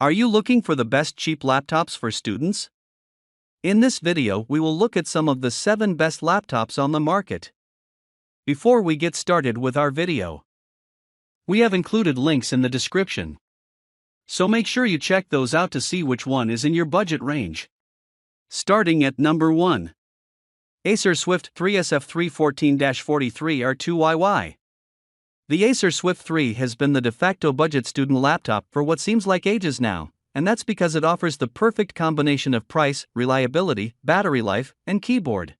Are you looking for the best cheap laptops for students? In this video, we will look at some of the 7 best laptops on the market. Before we get started with our video, we have included links in the description, so make sure you check those out to see which one is in your budget range. Starting at number 1. Acer Swift 3 SF314-43R2YY. The Acer Swift 3 has been the de facto budget student laptop for what seems like ages now, and that's because it offers the perfect combination of price, reliability, battery life, and keyboard.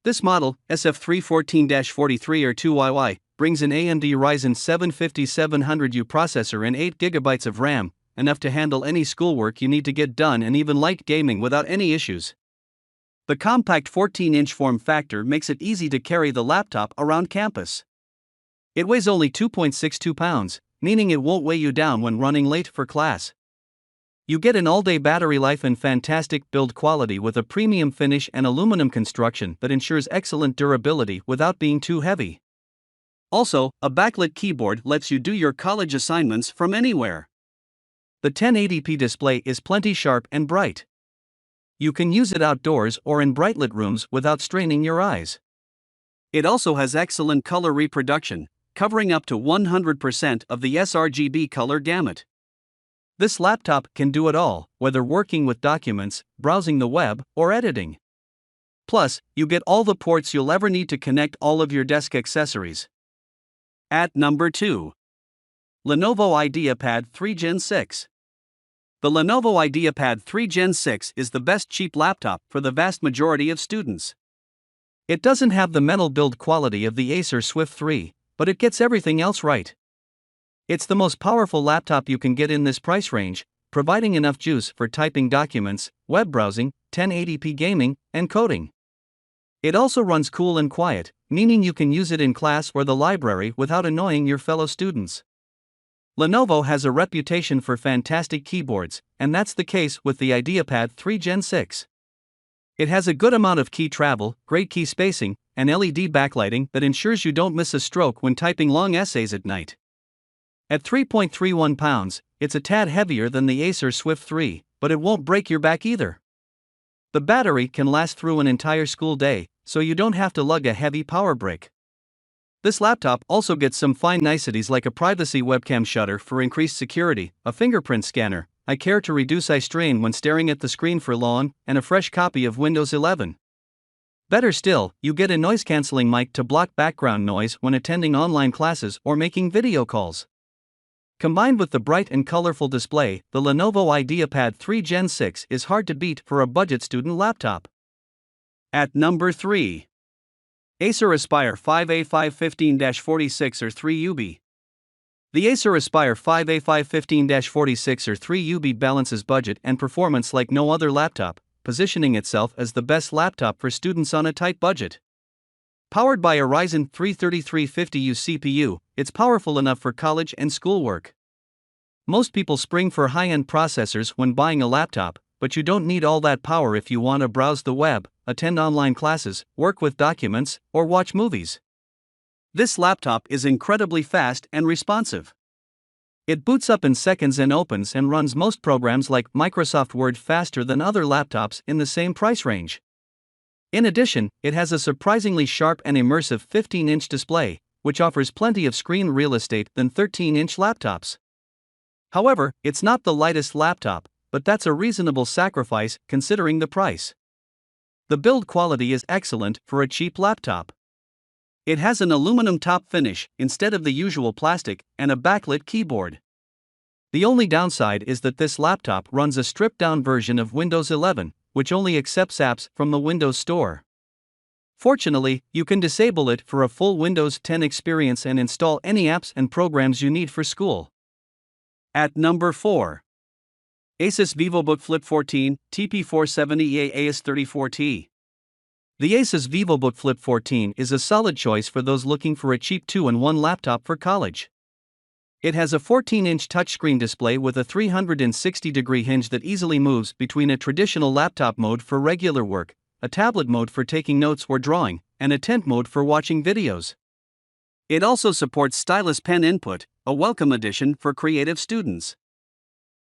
This model, SF314-43R2YY, brings an AMD Ryzen 7 5700U processor and 8GB of RAM, enough to handle any schoolwork you need to get done and even light gaming without any issues. The compact 14-inch form factor makes it easy to carry the laptop around campus. It weighs only 2.62 pounds, meaning it won't weigh you down when running late for class. You get an all-day battery life and fantastic build quality with a premium finish and aluminum construction that ensures excellent durability without being too heavy. Also, a backlit keyboard lets you do your college assignments from anywhere. The 1080p display is plenty sharp and bright. You can use it outdoors or in brightlit rooms without straining your eyes. It also has excellent color reproduction, covering up to 100% of the sRGB color gamut. This laptop can do it all, whether working with documents, browsing the web, or editing. Plus, you get all the ports you'll ever need to connect all of your desk accessories. At number 2. Lenovo IdeaPad 3 Gen 6. The Lenovo IdeaPad 3 Gen 6 is the best cheap laptop for the vast majority of students. It doesn't have the metal build quality of the Acer Swift 3, but it gets everything else right. It's the most powerful laptop you can get in this price range, providing enough juice for typing documents, web browsing, 1080p gaming, and coding. It also runs cool and quiet, meaning you can use it in class or the library without annoying your fellow students. Lenovo has a reputation for fantastic keyboards, and that's the case with the IdeaPad 3 Gen 6. It has a good amount of key travel, great key spacing, and LED backlighting that ensures you don't miss a stroke when typing long essays at night. At 3.31 pounds, it's a tad heavier than the Acer Swift 3, but it won't break your back either. The battery can last through an entire school day, so you don't have to lug a heavy power brick. This laptop also gets some fine niceties like a privacy webcam shutter for increased security, a fingerprint scanner, eye care to reduce eye strain when staring at the screen for long, and a fresh copy of Windows 11. Better still, you get a noise-canceling mic to block background noise when attending online classes or making video calls. Combined with the bright and colorful display, the Lenovo IdeaPad 3 Gen 6 is hard to beat for a budget student laptop. At number 3. Acer Aspire 5A515-46 or 3UB. The Acer Aspire 5A515-46 or 3UB balances budget and performance like no other laptop, positioning itself as the best laptop for students on a tight budget. Powered by a Ryzen 3 3350U CPU, it's powerful enough for college and schoolwork. Most people spring for high-end processors when buying a laptop, but you don't need all that power if you want to browse the web, attend online classes, work with documents, or watch movies. This laptop is incredibly fast and responsive. It boots up in seconds and opens and runs most programs like Microsoft Word faster than other laptops in the same price range. In addition, it has a surprisingly sharp and immersive 15-inch display, which offers plenty of screen real estate than 13-inch laptops. However, it's not the lightest laptop, but that's a reasonable sacrifice considering the price. The build quality is excellent for a cheap laptop. It has an aluminum top finish instead of the usual plastic and a backlit keyboard. The only downside is that this laptop runs a stripped-down version of Windows 11, which only accepts apps from the Windows Store. Fortunately, you can disable it for a full Windows 10 experience and install any apps and programs you need for school. At number 4. ASUS VivoBook Flip 14 TP470A AS34T. The ASUS VivoBook Flip 14 is a solid choice for those looking for a cheap 2-in-1 laptop for college. It has a 14-inch touchscreen display with a 360-degree hinge that easily moves between a traditional laptop mode for regular work, a tablet mode for taking notes or drawing, and a tent mode for watching videos. It also supports stylus pen input, a welcome addition for creative students.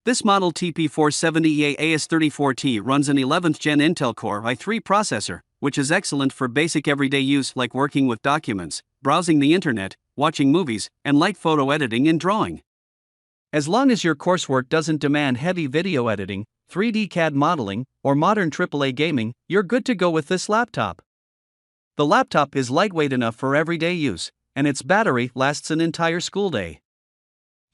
This model TP470A AS34T runs an 11th Gen Intel Core i3 processor, which is excellent for basic everyday use like working with documents, browsing the internet, watching movies, and light photo editing and drawing. As long as your coursework doesn't demand heavy video editing, 3D CAD modeling, or modern AAA gaming, you're good to go with this laptop. The laptop is lightweight enough for everyday use, and its battery lasts an entire school day.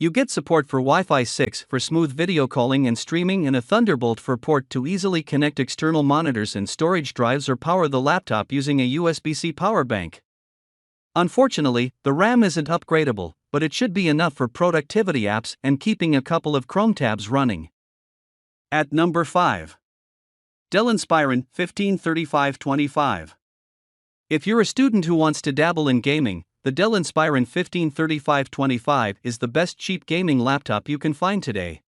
You get support for Wi-Fi 6 for smooth video calling and streaming and a Thunderbolt for port to easily connect external monitors and storage drives or power the laptop using a USB-C power bank. Unfortunately, the RAM isn't upgradable, but it should be enough for productivity apps and keeping a couple of Chrome tabs running. At number 5. Dell Inspiron 153525. If you're a student who wants to dabble in gaming, the Dell Inspiron 153525 is the best cheap gaming laptop you can find today.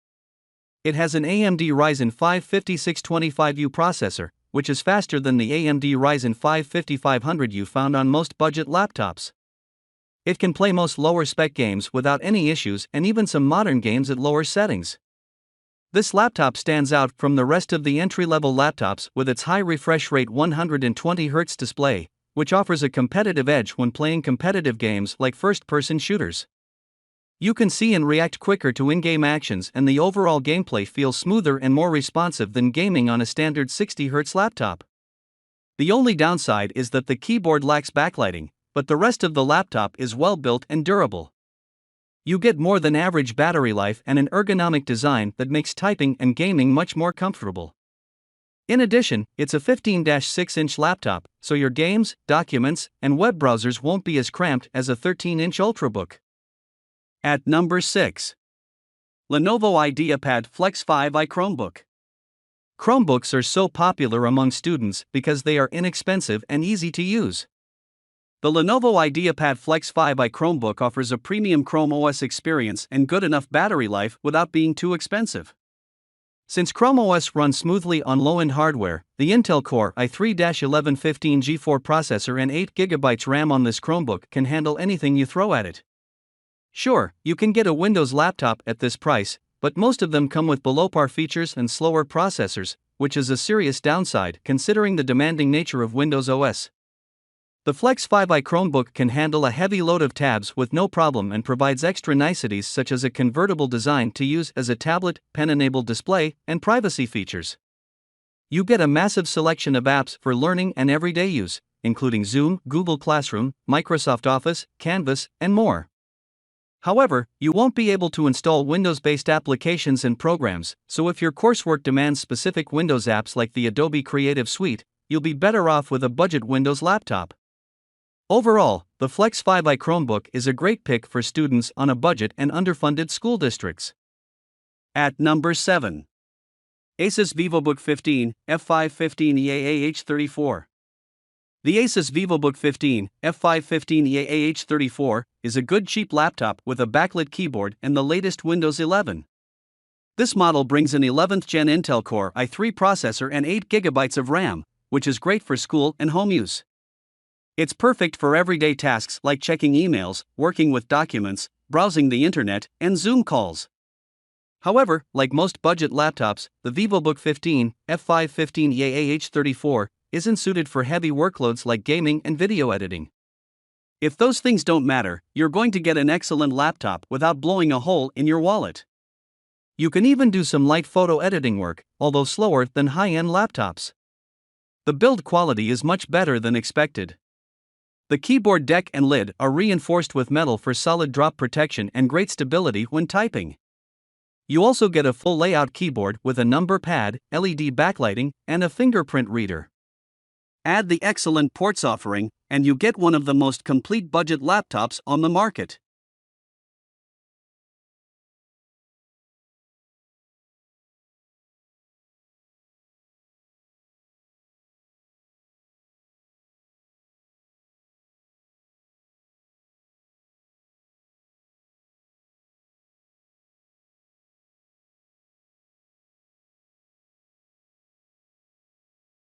It has an AMD Ryzen 5 5625U processor, which is faster than the AMD Ryzen 5 5500U found on most budget laptops. It can play most lower-spec games without any issues and even some modern games at lower settings. This laptop stands out from the rest of the entry-level laptops with its high refresh rate 120Hz display, which offers a competitive edge when playing competitive games like first-person shooters. You can see and react quicker to in-game actions, and the overall gameplay feels smoother and more responsive than gaming on a standard 60Hz laptop. The only downside is that the keyboard lacks backlighting, but the rest of the laptop is well-built and durable. You get more than average battery life and an ergonomic design that makes typing and gaming much more comfortable. In addition, it's a 15-6-inch laptop, so your games, documents, and web browsers won't be as cramped as a 13-inch Ultrabook. At number 6. Lenovo IdeaPad Flex 5i Chromebook. Chromebooks are so popular among students because they are inexpensive and easy to use. The Lenovo IdeaPad Flex 5i Chromebook offers a premium Chrome OS experience and good enough battery life without being too expensive. Since Chrome OS runs smoothly on low-end hardware, the Intel Core i3-1115 G4 processor and 8GB RAM on this Chromebook can handle anything you throw at it. Sure, you can get a Windows laptop at this price, but most of them come with below-par features and slower processors, which is a serious downside considering the demanding nature of Windows OS. The Flex 5i Chromebook can handle a heavy load of tabs with no problem and provides extra niceties such as a convertible design to use as a tablet, pen-enabled display, and privacy features. You get a massive selection of apps for learning and everyday use, including Zoom, Google Classroom, Microsoft Office, Canvas, and more. However, you won't be able to install Windows-based applications and programs, so if your coursework demands specific Windows apps like the Adobe Creative Suite, you'll be better off with a budget Windows laptop. Overall, the Flex 5i Chromebook is a great pick for students on a budget and underfunded school districts. At number 7. ASUS VivoBook 15 F515EAAH34. The ASUS VivoBook 15 F515EAAH34 is a good cheap laptop with a backlit keyboard and the latest Windows 11. This model brings an 11th Gen Intel Core i3 processor and 8GB of RAM, which is great for school and home use. It's perfect for everyday tasks like checking emails, working with documents, browsing the internet, and Zoom calls. However, like most budget laptops, the VivoBook 15 F515EAAH34 isn't suited for heavy workloads like gaming and video editing. If those things don't matter, you're going to get an excellent laptop without blowing a hole in your wallet. You can even do some light photo editing work, although slower than high-end laptops. The build quality is much better than expected. The keyboard deck and lid are reinforced with metal for solid drop protection and great stability when typing. You also get a full layout keyboard with a number pad, LED backlighting, and a fingerprint reader. Add the excellent ports offering, and you get one of the most complete budget laptops on the market.